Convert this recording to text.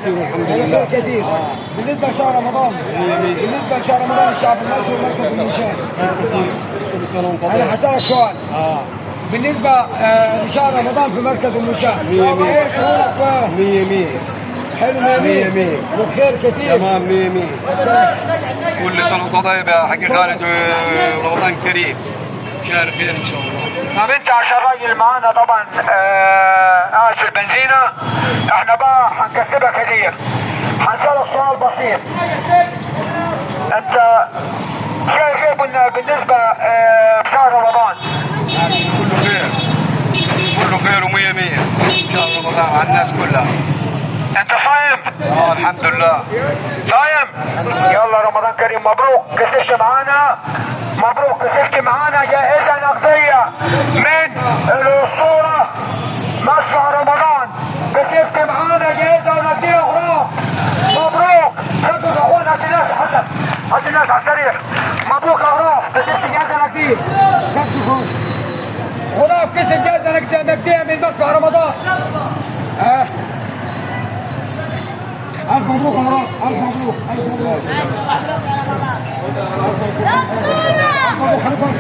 كثير والحمد لله. خير كثير. بالنسبه لشهر رمضان، بالنسبه لشهر رمضان الشعب المصري والمركز المنشاه. كل سنه وانت انا طيب. هسألك سؤال. بالنسبه لشهر رمضان في مركز المنشاه، مية مية. ايه شعورك؟ 100 حلو 100 100 100. والخير كثير. تمام 100 100. كل سنة وانت طيب يا حق خالد، ورمضان كريم، شهر خير ان شاء الله. طب انت عشان راجل معانا طبعا قاعد في البنزينة، احنا بقى هنكسبك هدية. هنسألك سؤال بسيط. انت شايف ايه بالنسبة بشهر رمضان؟ كله خير، كله خير ومية مية شهر رمضان على الناس كلها. انت صايم؟ الحمد لله. صايم؟ يلا رمضان كريم، مبروك كسبت معانا، مبروك كسبت معانا جائزة نقدية من الأسطورة مدفع رمضان. كسبت معانا جائزة نقدية أخرى. مبروك. خدوا اخونا هات الناس حسن، هات الناس على السريع. مبروك يا غراف، كسبت جائزة نقدية. غراف كسب جائزة نقدية من مدفع رمضان. ألف مبروك يا غراف، ألف مبروك، ألف مبروك. أسطورة! ألف مبروك.